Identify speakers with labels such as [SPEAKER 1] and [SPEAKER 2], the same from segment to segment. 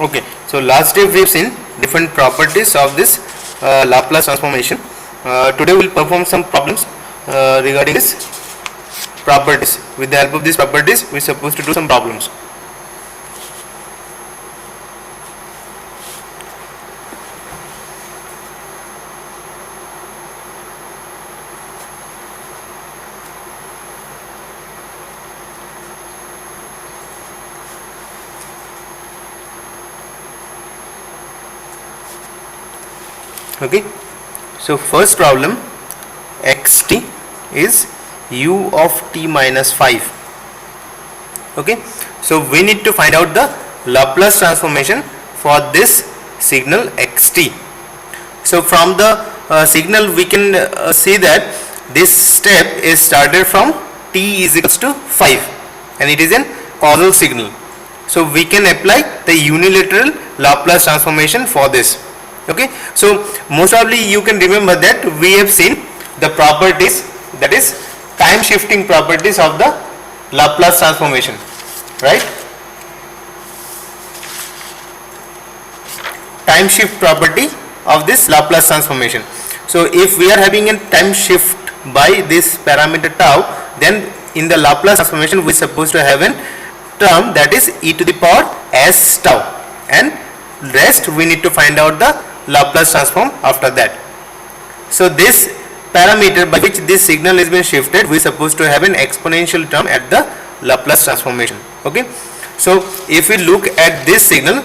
[SPEAKER 1] Okay, so last day we have seen different properties of this Laplace transformation. Today we will perform some problems regarding this properties. With the help of these properties, we are supposed to do some problems. Okay, so first problem, xt is u of t minus 5. Okay, so we need to find out the Laplace transformation for this signal xt. So from the signal we can see that this step is started from t is equals to 5 and it is a causal signal. So we can apply the unilateral Laplace transformation for this. Okay, so most probably you can remember that we have seen the properties, that is time shifting properties of the Laplace transformation, right? Time shift property of this Laplace transformation. So if we are having a time shift by this parameter tau, then in the Laplace transformation we are supposed to have a term that is e to the power s tau, and rest we need to find out the Laplace transform after that. So this parameter by which this signal is being shifted, we are supposed to have an exponential term at the Laplace transformation. Okay, so if we look at this signal,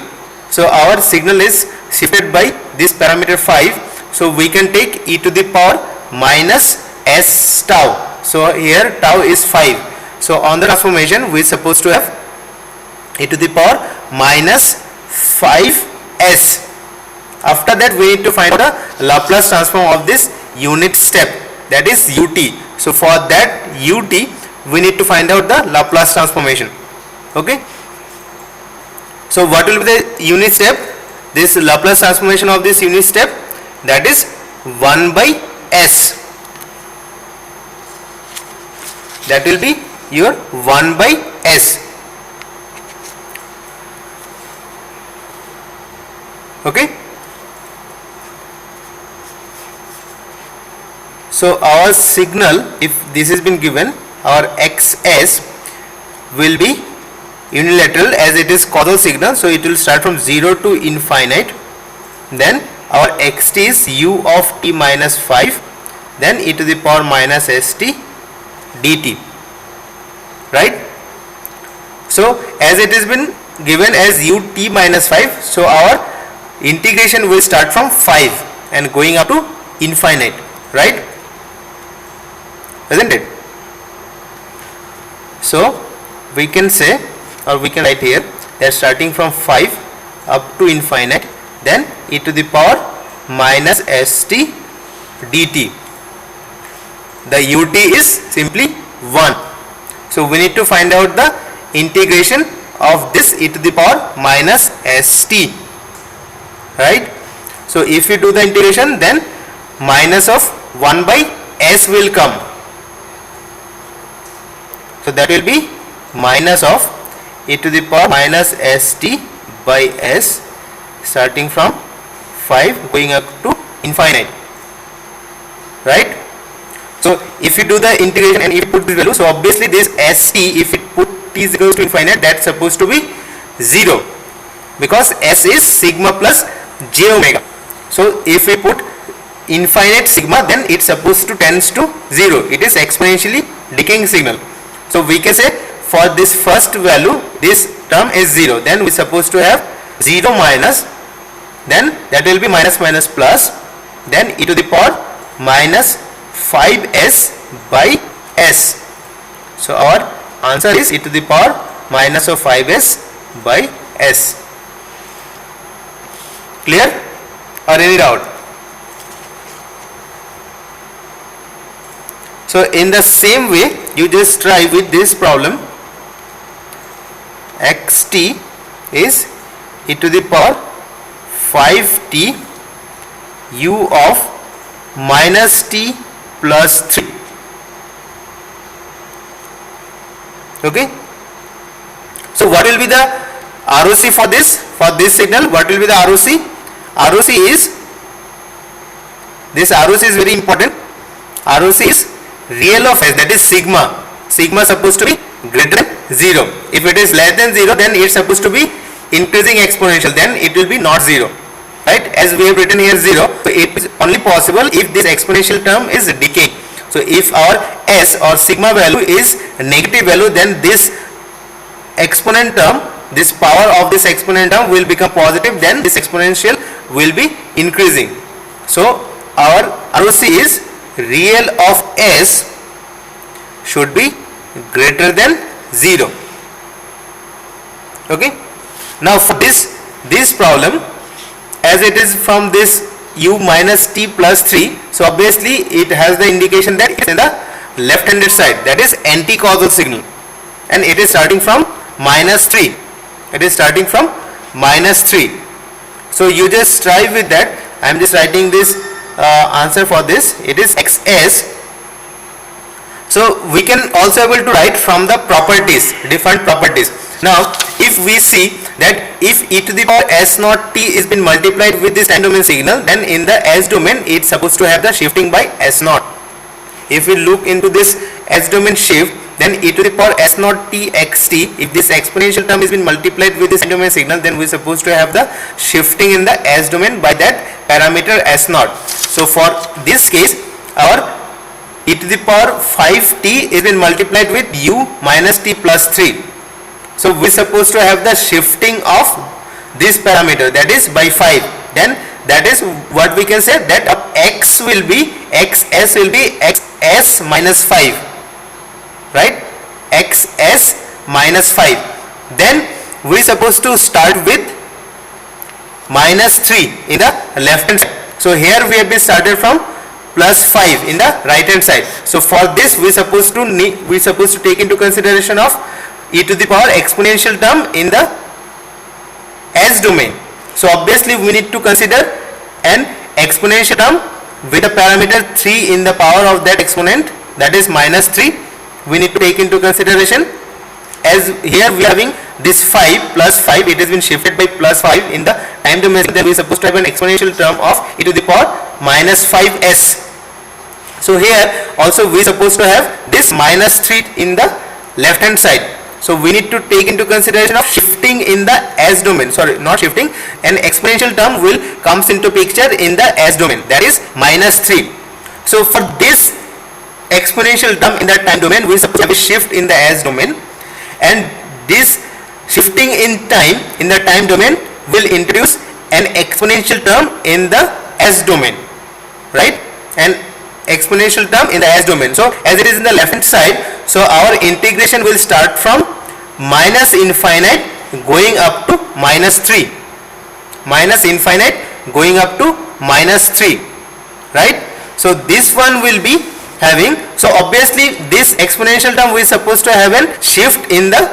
[SPEAKER 1] so our signal is shifted by this parameter 5, so we can take e to the power minus s tau. So here tau is 5, so on the transformation we are supposed to have e to the power minus 5s. After that we need to find the Laplace transform of this unit step, that is ut. So for that ut we need to find out the Laplace transformation. Okay, so what will be the unit step? This Laplace transformation of this unit step, that is 1 by s. That will be your 1 by s. Okay, so our signal, if this has been given, our xs will be unilateral as it is causal signal, so it will start from 0 to infinite. Then our xt is u of t minus 5, then e to the power minus st dt, right? So as it has been given as u t minus 5, so our integration will start from 5 and going up to infinite, right? Isn't it? So we can say, or we can write here, that starting from 5 up to infinite, then e to the power minus st dt. The ut is simply 1. So we need to find out the integration of this e to the power minus st, right? So if we do the integration, then minus of 1 by s will come. So that will be minus of e to the power minus st by s starting from 5 going up to infinite, right? So if you do the integration and if you put this value, so obviously this st, if it put t is equals to infinite, that's supposed to be 0 because s is sigma plus j omega. So if we put infinite sigma, then it's supposed to tends to 0. It is exponentially decaying signal. So we can say for this first value, this term is 0, then we are supposed to have 0 minus, then that will be minus minus plus, then e to the power minus 5s by s. So our answer is e to the power minus of 5s by s. Clear or any doubt? So in the same way, you just try with this problem. Xt is e to the power 5t u of minus t plus 3. Okay, so what will be the ROC for this? for this signal, what will be the ROC? ROC is, this ROC is very important. ROC is real of S, that is sigma. Sigma is supposed to be greater than 0. If it is less than 0, then it's supposed to be increasing exponential, then it will be not 0. Right? As we have written here 0, so it is only possible if this exponential term is decaying. So if our S or sigma value is negative value, then this exponent term, this power of this exponent term will become positive, then this exponential will be increasing. So our ROC is real of S should be greater than 0. Okay. Now for this problem, as it is from this u minus t plus 3, so obviously it has the indication that it's in the left handed side, that is anti-causal signal, and it is starting from minus 3. It is starting from minus 3. So you just try with that. I am just writing this answer for this. It is xs. So we can also able to write from the properties, different properties. Now if we see that if e to the power s naught t is been multiplied with this time domain signal, then in the s domain it's supposed to have the shifting by s naught. If we look into this s domain shift, then e to the power s naught t xt, if this exponential term is been multiplied with this time domain signal, then we are supposed to have the shifting in the s domain by that parameter s naught. So for this case, our e to the power 5t is been multiplied with u minus t plus 3. So we are supposed to have the shifting of this parameter, that is by 5. Then that is what we can say, that x will be, xs will be xs minus 5, right? Xs minus 5. Then we are supposed to start with minus 3 in the left hand side. So here we have been started from plus 5 in the right hand side. So for this we are supposed to take into consideration of e to the power exponential term in the s domain. So obviously we need to consider an exponential term with a parameter 3 in the power of that exponent, that is minus 3. We need to take into consideration, as here we are having this 5 plus 5, it has been shifted by plus 5 in the time domain, then we are supposed to have an exponential term of e to the power minus 5s. So here also we are supposed to have this minus 3 in the left hand side. So we need to take into consideration of shifting in the s domain, sorry, not shifting, an exponential term will comes into picture in the s domain, that is minus 3. So for this exponential term in the time domain, we suppose have a shift in the s domain, and this shifting in time in the time domain will introduce an exponential term in the s domain, right? And exponential term in the s domain. So as it is in the left hand side, so our integration will start from minus infinite going up to minus 3, minus infinite going up to minus 3, right? So this one will be having, so obviously this exponential term we are supposed to have a shift in the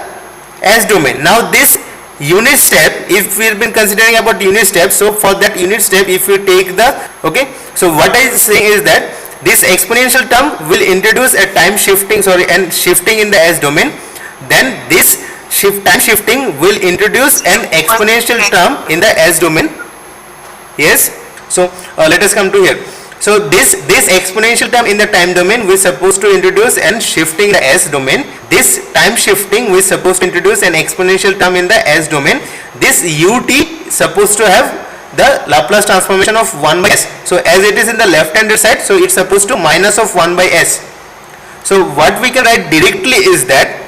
[SPEAKER 1] s domain. Now this unit step, if we have been considering about unit step, so for that unit step if we take the, okay, so what I am saying is that this exponential term will introduce a time shifting, sorry, and shifting in the s domain. Then this time shifting will introduce an exponential term in the s domain. Yes. So let us come to here. So this exponential term in the time domain we are supposed to introduce and shifting the s domain. This time shifting we are supposed to introduce an exponential term in the s domain. This ut supposed to have the Laplace transformation of 1 by s. So as it is in the left handed side, so it's supposed to minus of 1 by s. So what we can write directly is that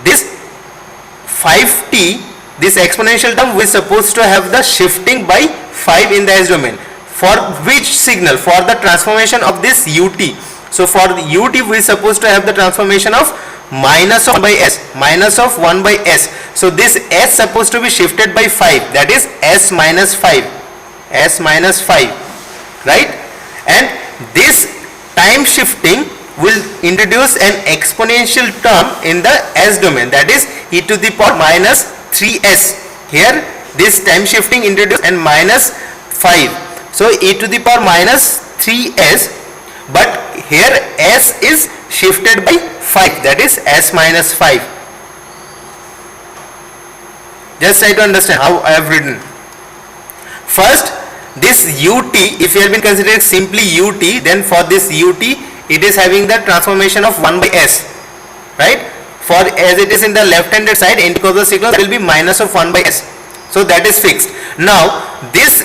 [SPEAKER 1] this 5t, this exponential term we are supposed to have the shifting by 5 in the s domain. For which signal? For the transformation of this ut. So for the ut we are supposed to have the transformation of minus of 1 by s, minus of 1 by s. So this s supposed to be shifted by 5, that is s minus 5. S minus 5, right? And this time shifting will introduce an exponential term in the s domain, that is e to the power minus 3s. Here this time shifting introduced and minus 5, so e to the power minus 3s, but here s is shifted by 5, that is s minus 5. Just try to understand how I have written. First, this ut, if you have been considering simply ut, then for this ut, it is having the transformation of 1 by s, right? For as it is in the left handed side, anticausal signal will be minus of 1 by s. So that is fixed. Now, this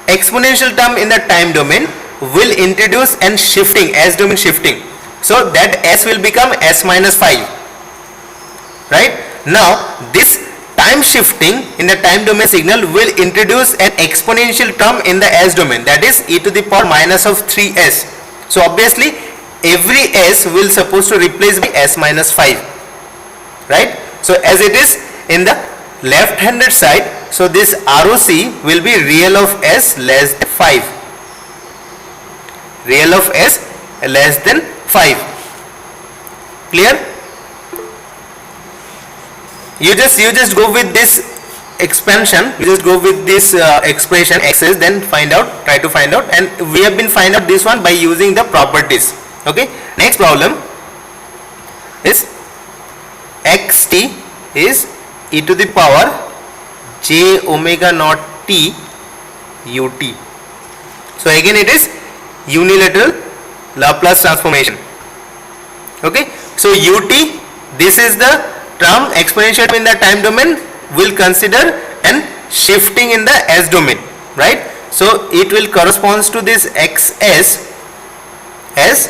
[SPEAKER 1] exponential term in the time domain will introduce an shifting, s domain shifting. So that s will become s minus 5, right? Now, this time shifting in the time domain signal will introduce an exponential term in the s domain, that is e to the power minus of 3s. So obviously every s will supposed to replace by s minus 5, right? So as it is in the left handed side, so this ROC will be real of s less than 5, real of s less than 5. Clear? You just go with this expansion, you just go with this expression x's, then try to find out, and we have been find out this one by using the properties. Okay, next problem is xt is e to the power j omega naught t ut. So again it is unilateral Laplace transformation. Okay, so ut, this is the term exponential in the time domain, will consider and shifting in the s domain, right? So it will corresponds to this xs as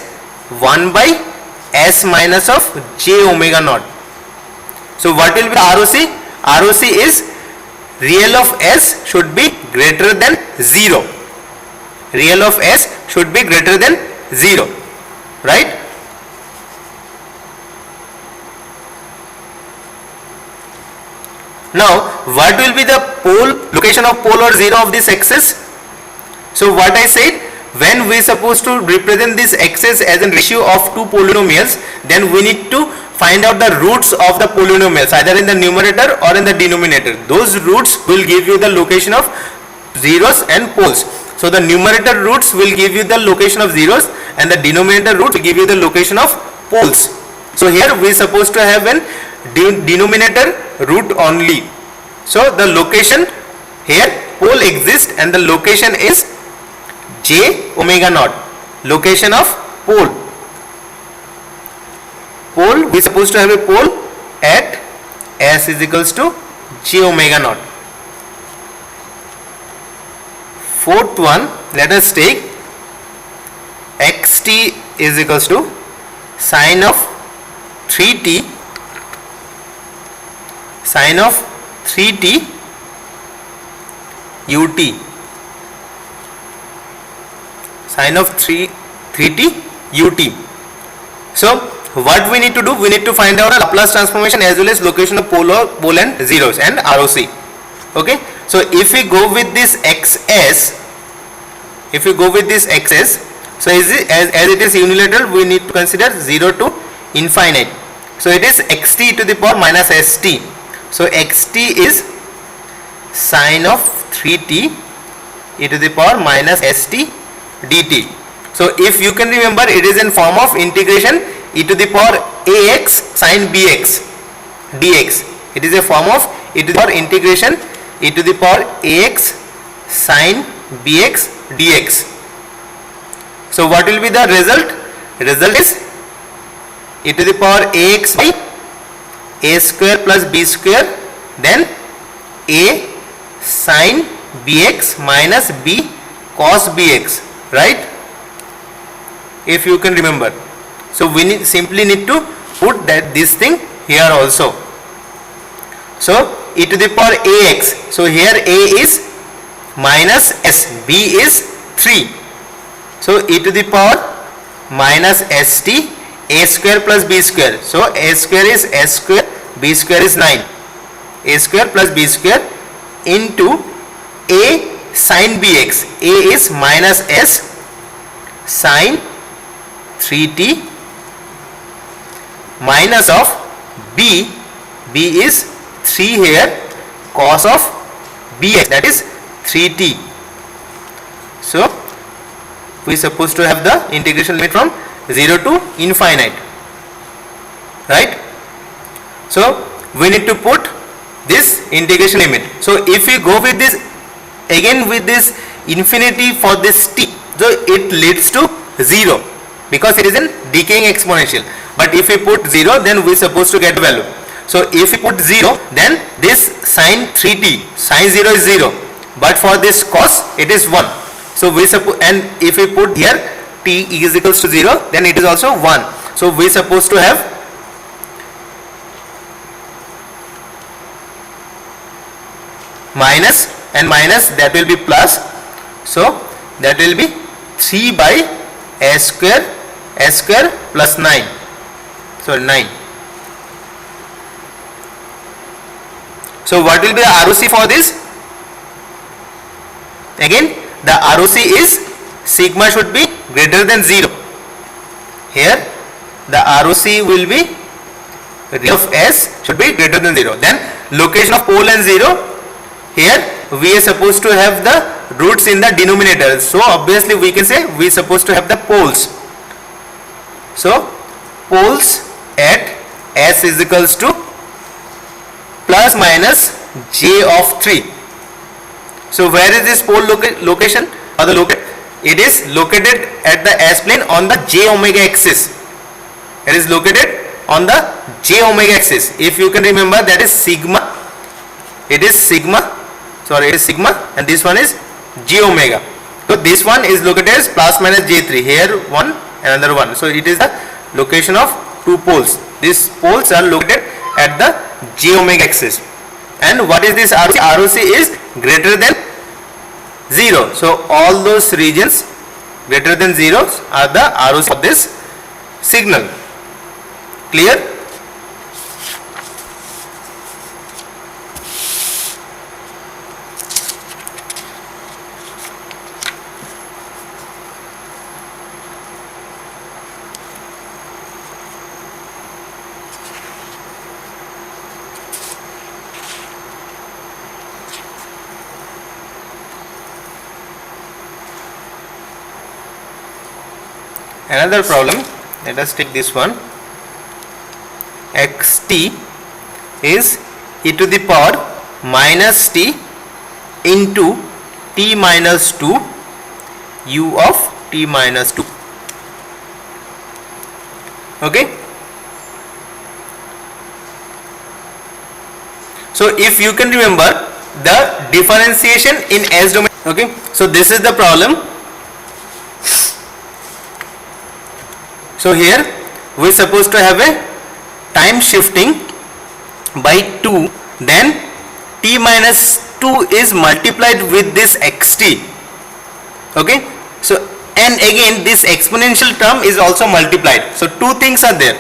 [SPEAKER 1] 1 by s minus of j omega naught. So what will be the ROC? ROC is real of s should be greater than 0. Real of s should be greater than 0, right? Now, what will be the pole, location of pole or 0 of this axis? So what I said, when we supposed to represent this axis as a ratio of two polynomials, then we need to find out the roots of the polynomials either in the numerator or in the denominator. Those roots will give you the location of zeros and poles. So the numerator roots will give you the location of zeros and the denominator roots will give you the location of poles. So here we supposed to have an denominator root only. So the location here, pole exists and the location is j omega naught, location of pole. Pole, we supposed to have a pole at s is equals to j omega naught. Fourth one, let us take xt is equals to sine of 3t, sine of 3t ut, sine of 3t ut. So what we need to do, we need to find out a Laplace transformation as well as location of pole and zeros and ROC. Okay, so if we go with this xs, so as it is unilateral, we need to consider 0 to infinite. So it is xt to the power minus st. So xt is sine of 3t e to the power minus st dt. So if you can remember, it is in form of integration e to the power ax sine bx dx. It is a form of e to the power integration e to the power ax sine bx dx. So what will be the result? Result is e to the power ax by a square plus b square, then a sine bx minus b cos bx, right? If you can remember. So we simply need to put this thing here also. So e to the power ax, so here a is minus s, b is 3. So e to the power minus st, a square plus b square. So a square is s square, b square is 9. A square plus b square into a sine bx. A is minus s sine 3t minus of b. B is 3 here, cos of bx, that is 3t. So we supposed to have the integration limit from 0 to infinite, right? So we need to put this integration limit. So if we go with this again with this infinity for this t, so it leads to 0 because it is an decaying exponential. But if we put 0, then we are supposed to get value. So if we put 0, then this sine 3t, sine 0 is 0, but for this cos it is 1. So we suppose, and if we put here t is equals to 0, then it is also 1. So we are supposed to have minus and minus, that will be plus. So that will be 3 by s square plus 9. So 9. So what will be the ROC for this? Again, the ROC is sigma should be greater than 0. Here the ROC will be rate of s should be greater than 0. Then location of pole and 0, here we are supposed to have the roots in the denominator. So obviously we can say we are supposed to have the poles. So poles at s is equals to plus minus j of 3. So where is this pole location or the locate? It is located at the s plane on the j omega axis. It is located on the j omega axis. If you can remember, that is sigma. It is sigma. Sorry, it is sigma, and this one is j omega. So this one is located as plus minus j3. Here one, another one. So it is the location of two poles. These poles are located at the j omega axis. And what is this ROC? ROC is greater than 0. So all those regions greater than 0 are the ROC of this signal. Clear? Another problem, let us take this one. Xt is e to the power minus t into t minus 2 u of t minus 2. Okay. So if you can remember the differentiation in S domain. Okay. So this is the problem. So here we are supposed to have a time shifting by 2, then t minus 2 is multiplied with this xt. Okay. So and again this exponential term is also multiplied. So two things are there.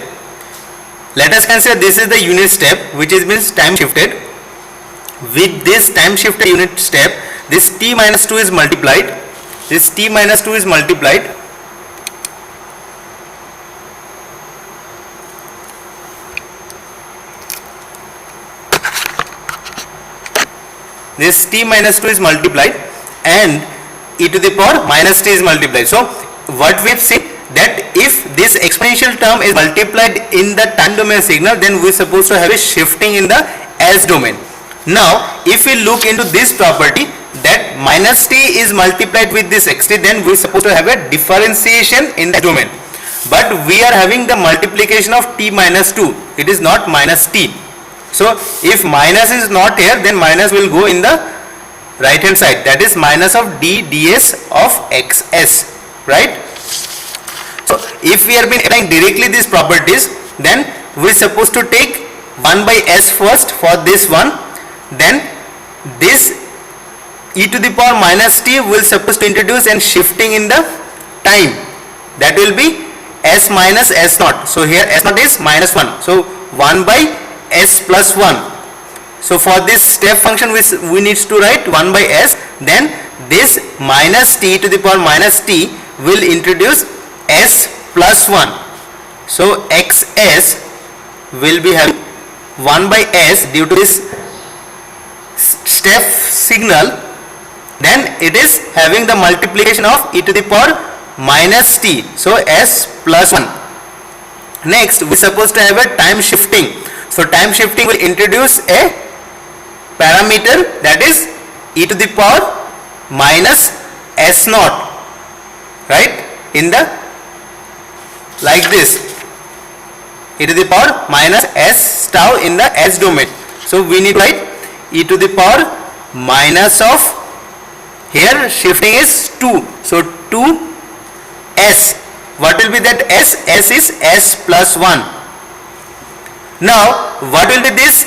[SPEAKER 1] Let us consider this is the unit step which is means time shifted. With this time shifted unit step, this t minus 2 is multiplied. This t minus 2 is multiplied. This t minus 2 is multiplied and e to the power minus t is multiplied. So what we have seen, that if this exponential term is multiplied in the time domain signal, then we are supposed to have a shifting in the S domain. Now if we look into this property, that minus t is multiplied with this xt, then we are supposed to have a differentiation in the domain. But we are having the multiplication of t minus 2. It is not minus t. So if minus is not here, then minus will go in the right hand side, that is minus of d ds of xs, right? So if we are been applying directly these properties, then we are supposed to take 1 by s first for this one, then this e to the power minus t will supposed to introduce and shifting in the time, that will be s minus s naught. So here s naught is minus 1, so 1 by s plus 1. So for this step function we need to write 1 by s, then this minus t to the power minus t will introduce s plus 1. So xs will be having 1 by s due to this step signal, then it is having the multiplication of e to the power minus t, so s plus 1. Next we are supposed to have a time shifting. So time shifting will introduce a parameter, that is e to the power minus s naught, right, in the like this, e to the power minus s tau in the s domain. So we need to write e to the power minus of, here shifting is 2, so 2s. What will be that s? S is s plus 1. Now what will be this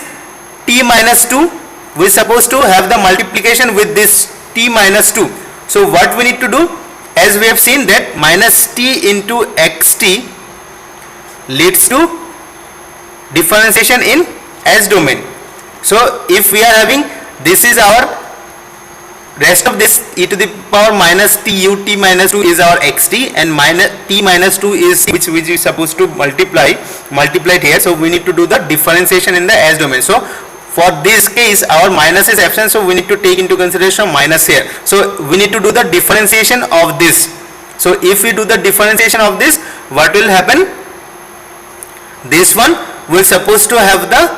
[SPEAKER 1] t minus 2? We are supposed to have the multiplication with this t minus 2. So what we need to do, as we have seen that minus t into xt leads to differentiation in s domain. So if we are having, this is our rest of this e to the power minus t ut minus 2 is our xt, and minus t minus 2 is which we are supposed to multiply here. So we need to do the differentiation in the s domain. So for this case our minus is absent, so we need to take into consideration minus here. So we need to do the differentiation of this. So if we do the differentiation of this, what will happen? This one will supposed to have the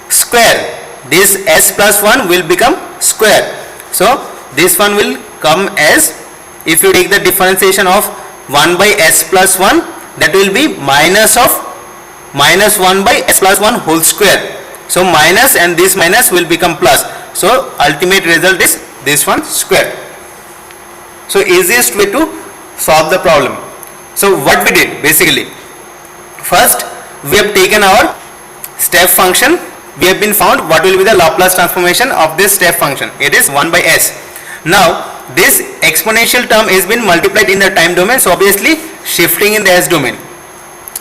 [SPEAKER 1] square, this s plus 1 will become square. So this one will come as, if you take the differentiation of 1 by s plus 1, that will be minus of minus 1 by s plus 1 whole square. So minus and this minus will become plus. So ultimate result is this one square. So easiest way to solve the problem. So what we did basically, first we have taken our step function. We have been found what will be the Laplace transformation of this step function. It is 1 by s. Now this exponential term has been multiplied in the time domain, so obviously shifting in the s domain.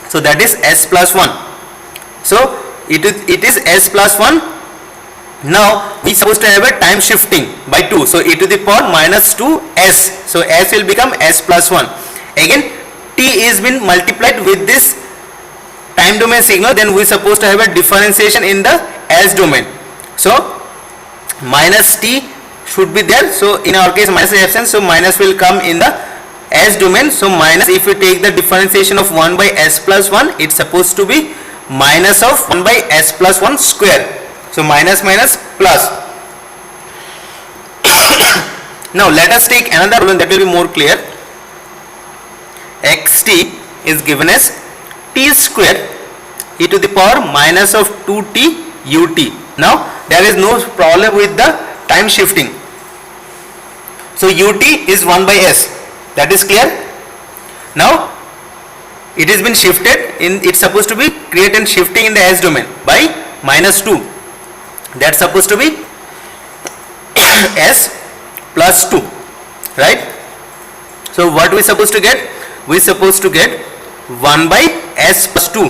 [SPEAKER 1] So that is s plus 1. So it is s plus 1. Now we are supposed to have a time shifting by 2. So e to the power minus 2s. So s will become s plus 1. Again t is been multiplied with this time domain signal, then we are supposed to have a differentiation in the s domain. So minus t should be there. So in our case minus is absent, so minus will come in the s domain. So minus, if we take the differentiation of 1 by s plus 1, it's supposed to be minus of 1 by s plus 1 square. So minus minus plus. Now let us take another problem that will be more clear. xt is given as t square e to the power minus of 2t ut. Now there is no problem with the time shifting. So ut is 1 by s, that is clear. Now it has been shifted in, it's supposed to be create and shifting in the s domain by minus 2, that's supposed to be s plus 2, right? So what we supposed to get? We supposed to get 1 by s plus 2.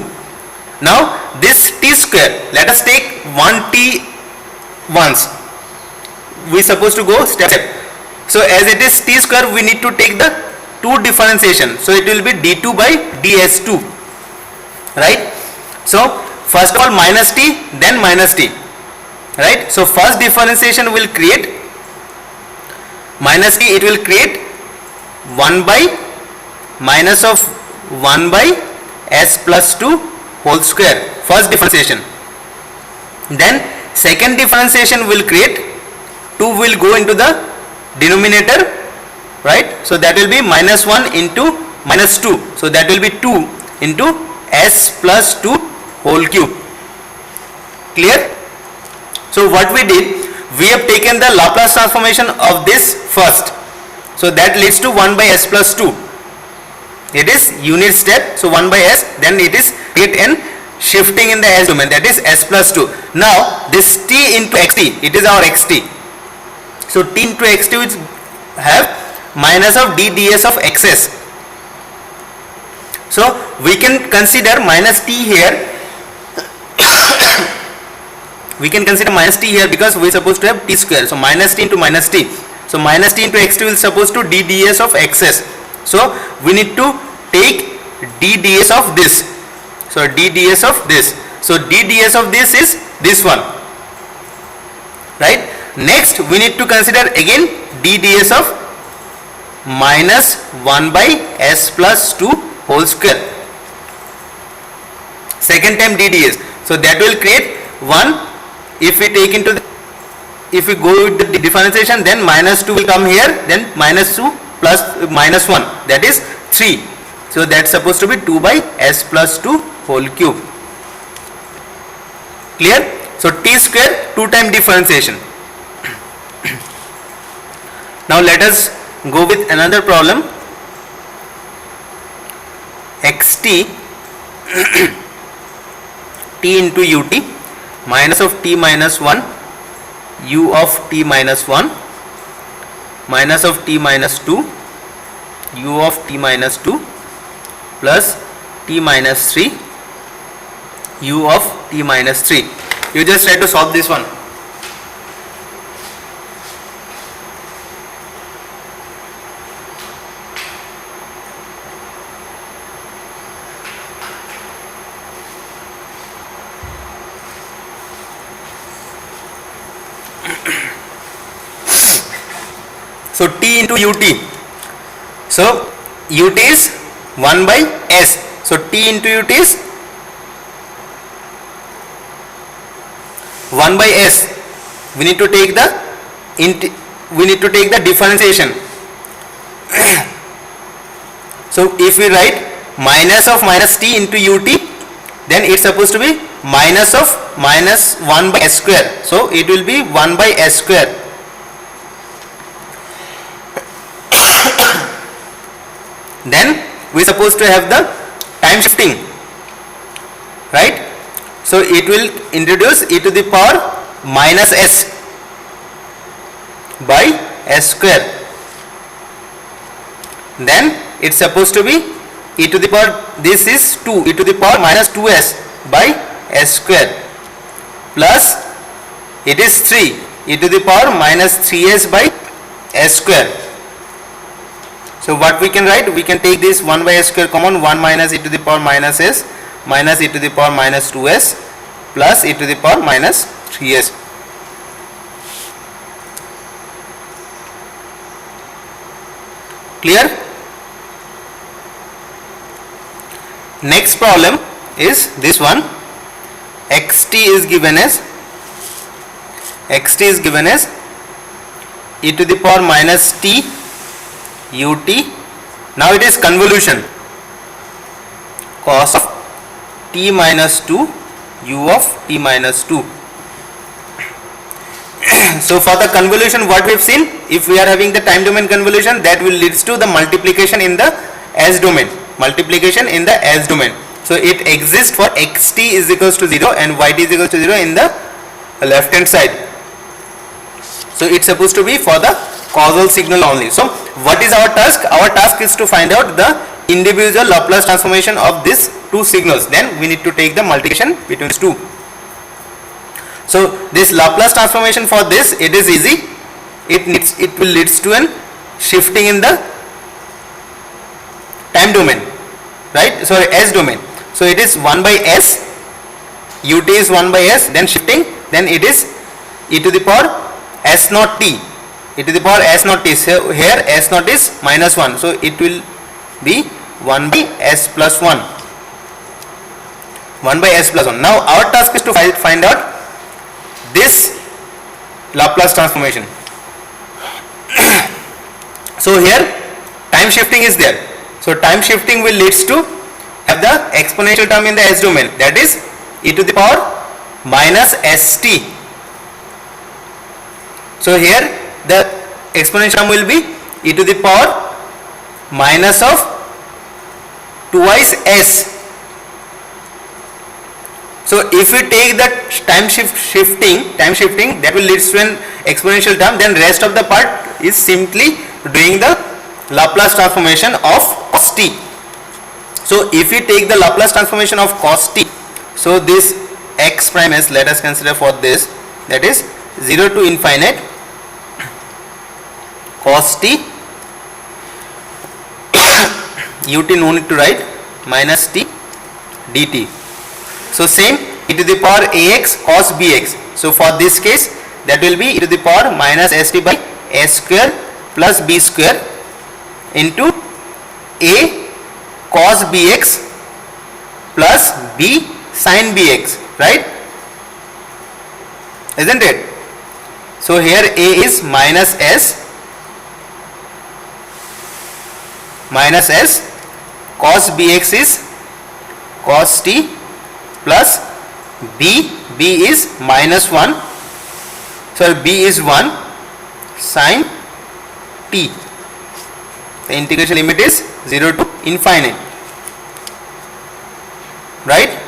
[SPEAKER 1] Now this t square, let us take 1t once. We supposed to go step. So as it is t square, we need to take the 2 differentiation. So it will be d2 by ds2, right? So first of all minus t, then minus t, right? So first differentiation will create minus t, it will create 1 by minus of 1 by s plus 2 whole square, first differentiation. Then second differentiation will create 2 will go into the denominator, right? So that will be minus 1 into minus 2, so that will be 2 into s plus 2 whole cube. Clear? So what we did, we have taken the Laplace transformation of this first, so that leads to 1 by s plus 2. It is unit step, so 1 by s, then it is it and shifting in the s domain, that is s plus 2. Now this t into xt, it is our xt. So t into xt which have minus of d ds of xs. So we can consider minus t here. We can consider minus t here because we are supposed to have t square. So minus t into minus t. So minus t into xt will supposed to d ds of xs. So we need to take d ds of this. So d ds of this. So d ds of this is this one, right? Next we need to consider again d ds of minus 1 by s plus 2 whole square. Second time d ds. So that will create 1. If we take into the if we go with the differentiation, then minus 2 will come here, then minus 2 plus minus 1, that is 3. So that's supposed to be 2 by s plus 2 whole cube. Clear? So t square 2 time differentiation. Now let us go with another problem. xt t into ut minus of t minus 1 u of t minus 1 minus of t minus 2 u of t minus 2 plus t minus 3 u of t minus 3. You just try to solve this one. So t into ut. So ut is 1 by s. So t into ut is 1 by s. We need to take the differentiation. So if we write minus of minus t into ut, then it's supposed to be minus of minus 1 by s square. So it will be 1 by s square. Then we are supposed to have the time shifting, right? So it will introduce e to the power minus s by s square. Then it's supposed to be e to the power, this is 2, e to the power minus 2s by s square, plus it is 3, e to the power minus 3s by s square. So what we can write, we can take this 1 by s square common, 1 minus e to the power minus s minus e to the power minus 2s plus e to the power minus 3s. Clear? Next problem is this one. xt is given as e to the power minus t ut. Now it is convolution, cos of t minus 2 u of t minus 2. So for the convolution, what we have seen, if we are having the time domain convolution, that will leads to the multiplication in the s domain. So it exists for xt is equals to 0 and yt is equals to 0 in the left hand side. So it's supposed to be for the causal signal only. So what is our task? Our task is to find out the individual Laplace transformation of these two signals. Then we need to take the multiplication between these two. So this Laplace transformation for this, it is easy. It will leads to an shifting in the time domain, right? Sorry, s domain. So it is 1 by s, ut is 1 by s, then shifting, then it is e to the power s naught t, e to the power s naught t. So here s naught is minus 1, so it will be 1 by s plus 1. 1 by s plus 1. Now our task is to find out this Laplace transformation. So here time shifting is there. So time shifting will leads to have the exponential term in the s domain, that is e to the power minus st. So here the exponential term will be e to the power minus of twice s. So if we take that time shifting, that will lead to an exponential term, then rest of the part is simply doing the Laplace transformation of cos t. So if we take the Laplace transformation of cos t, so this x prime s, let us consider for this, that is 0 to infinite cos t ut no need to write minus t dt. So same e to the power ax cos bx. So for this case that will be e to the power minus st by s square plus b square into a cos bx plus b sin bx, right? Isn't it? So here a is minus s cos bx is cos t plus b is minus 1, so b is 1 sin t. The integration limit is 0 to infinite, right?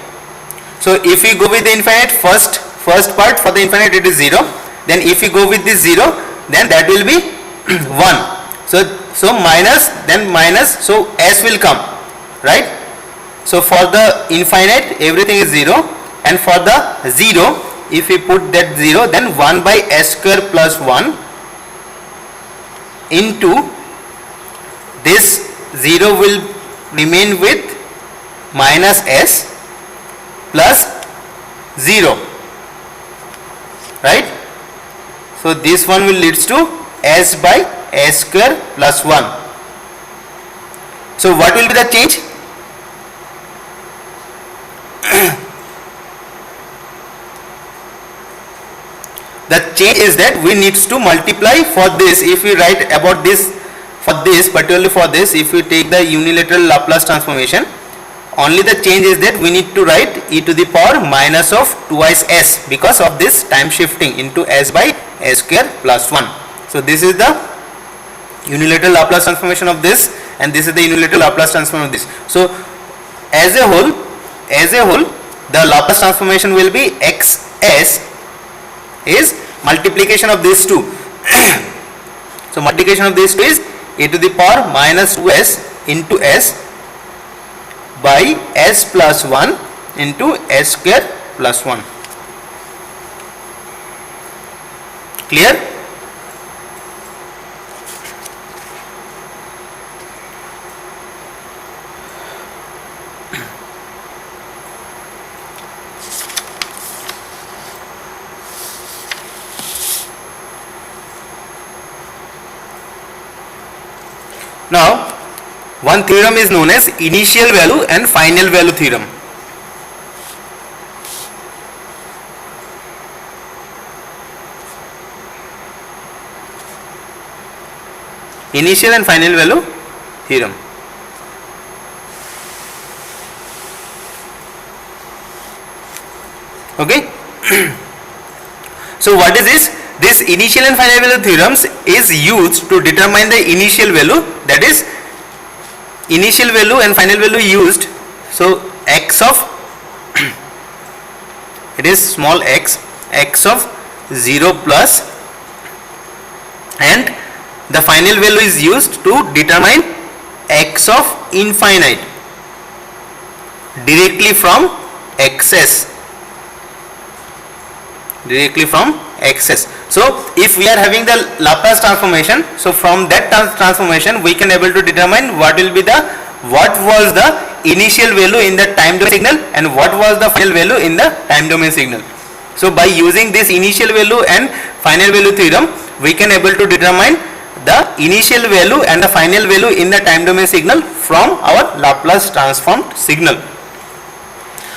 [SPEAKER 1] So if we go with the infinite, first part for the infinite it is 0, then if we go with this 0, then that will be 1. So minus, then minus, so s will come, right? So for the infinite everything is 0, and for the 0, if we put that 0, then 1 by s square plus 1 into this 0 will remain with minus s plus 0, right? So this one will leads to s by s square plus 1. So what will be the change? The change is that we needs to multiply for this. If we write about this, for this, particularly for this, if we take the unilateral Laplace transformation, only the change is that we need to write e to the power minus of twice s because of this time shifting into s by s square plus 1. So this is the unilateral Laplace transformation of this, and this is the unilateral Laplace transform of this. So as a whole, the Laplace transformation will be xs is multiplication of these two. So multiplication of these two is e to the power minus 2s into s by s plus 1 into s square plus 1. Clear? Now, one theorem is known as initial value and final value theorem. Initial and final value theorem. Okay. So what is this? This initial and final value theorems is used to determine the initial value, that is initial value and final value used. So x of it is small x of 0 plus, and the final value is used to determine x of infinite directly from xs. So if we are having the Laplace transformation, so from that transformation we can able to determine what was the initial value in the time domain signal and what was the final value in the time domain signal. So by using this initial value and final value theorem, we can able to determine the initial value and the final value in the time domain signal from our Laplace transformed signal.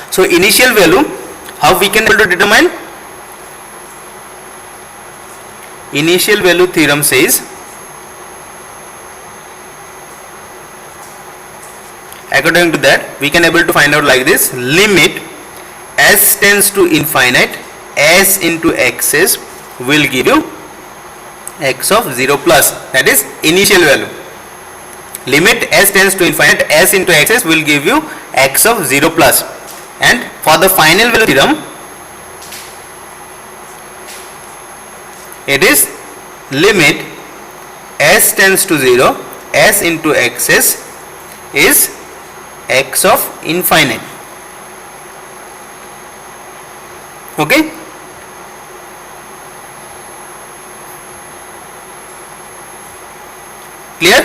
[SPEAKER 1] So initial value, how we can able to determine? Initial value theorem says, according to that we can able to find out like this: limit s tends to infinite, s into xs will give you x of 0 plus, that is initial value. Limit s tends to infinite, s into xs will give you x of 0 plus. And for the final value theorem, it is limit s tends to 0, s into xs is x of infinite. Okay. Clear?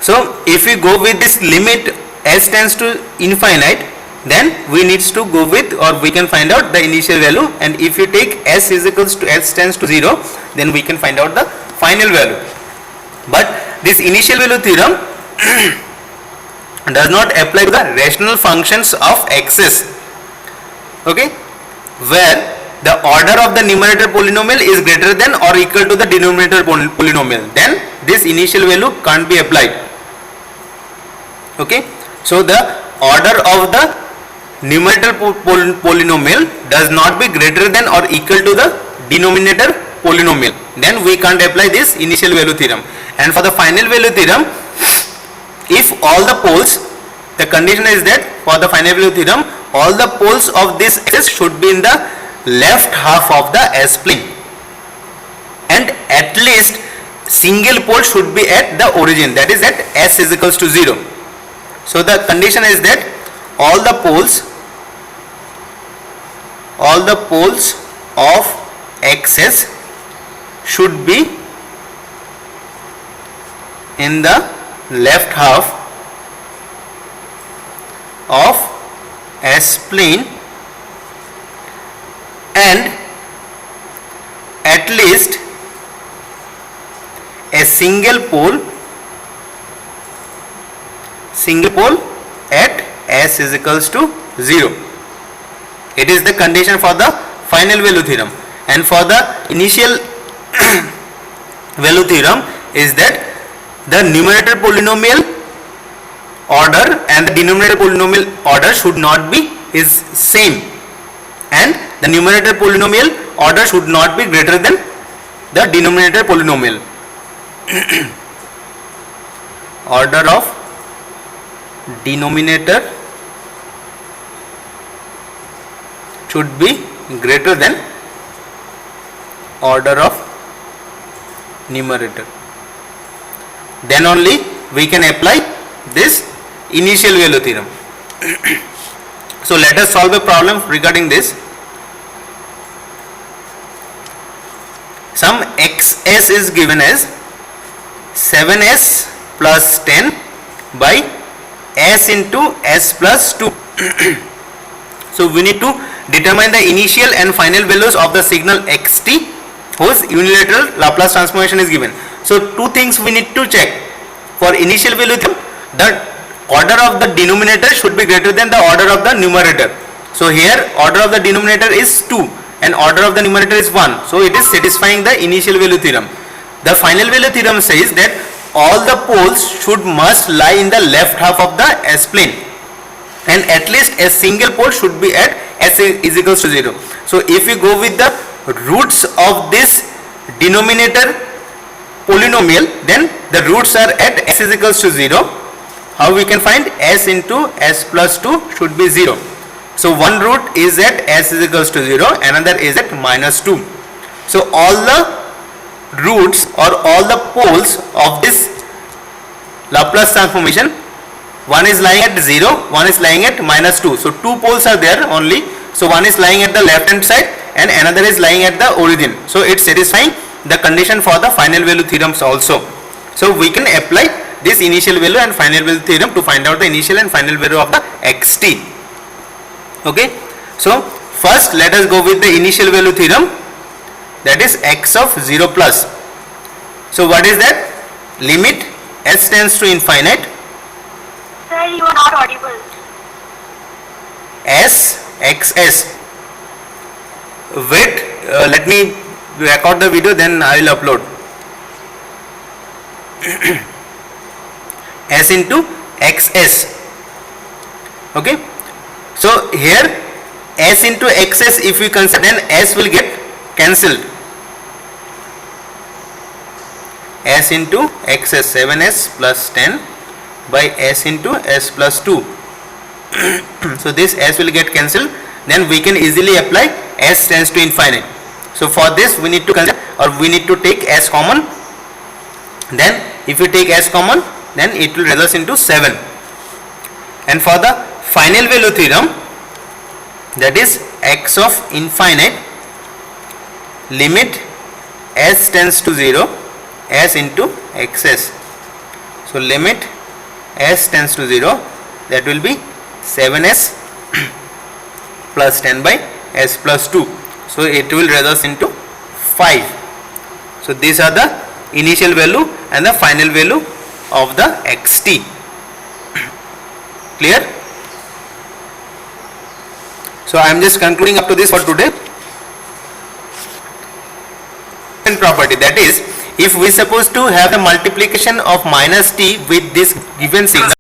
[SPEAKER 1] So if we go with this limit s tends to infinite, then we needs to go with, or we can find out the initial value, and if you take s is equals to s tends to 0, then we can find out the final value. But this initial value theorem does not apply to the rational functions of x's. Okay, where the order of the numerator polynomial is greater than or equal to the denominator polynomial, then this initial value can't be applied. Okay, so the order of the numerator polynomial does not be greater than or equal to the denominator polynomial, then we can't apply this initial value theorem. And for the final value theorem, if all the poles, the condition is that for the final value theorem, all the poles of this axis should be in the left half of the S-plane, and at least single pole should be at the origin, that is at S is equals to 0. So the condition is that all the poles of axis should be in the left half of S-plane, and at least a single pole at S is equals to 0. It is the condition for the final value theorem. And for the initial value theorem is that the numerator polynomial order and the denominator polynomial order should not be is same, and the numerator polynomial order should not be greater than the denominator polynomial. Order of denominator should be greater than order of numerator, then only we can apply this initial value theorem. So let us solve a problem regarding this. Some xs is given as 7s plus 10 by s into s plus 2. So we need to determine the initial and final values of the signal xt whose unilateral Laplace transformation is given. So two things we need to check. For initial value theorem, the order of the denominator should be greater than the order of the numerator. So here order of the denominator is 2 and order of the numerator is 1. So it is satisfying the initial value theorem. The final value theorem says that all the poles must lie in the left half of the S-plane, and at least a single pole should be at S is equals to 0. So if we go with the roots of this denominator polynomial, then the roots are at S is equals to 0. How we can find? S into S plus 2 should be 0. So one root is at S is equals to 0, another is at minus 2. So all the roots or all the poles of this Laplace transformation, one is lying at 0, one is lying at minus 2. So two poles are there only. So one is lying at the left hand side and another is lying at the origin. So it's satisfying the condition for the final value theorems also. So we can apply this initial value and final value theorem to find out the initial and final value of the xt. Okay. So first let us go with the initial value theorem, that is x of 0 plus. So what is that? Limit s tends to infinite.
[SPEAKER 2] Sir, you are not audible.
[SPEAKER 1] S xs. Wait, let me record the video, then I will upload. S into xs. Okay. So here s into xs, if we consider, then s will get cancelled. S into xs, 7s plus 10 by s into s plus 2. So this s will get cancelled, then we can easily apply s tends to infinite. So for this we need to consider, or we need to take s common. Then if we take s common, then it will result into 7. And for the final value theorem, that is x of infinite, limit s tends to 0, s into xs. So limit s tends to 0, that will be 7s plus 10 by s plus 2. So it will result into 5. So these are the initial value and the final value of the xt. Clear? So I am just concluding up to this for today. property, that is, if we suppose to have a multiplication of minus t with this given signal,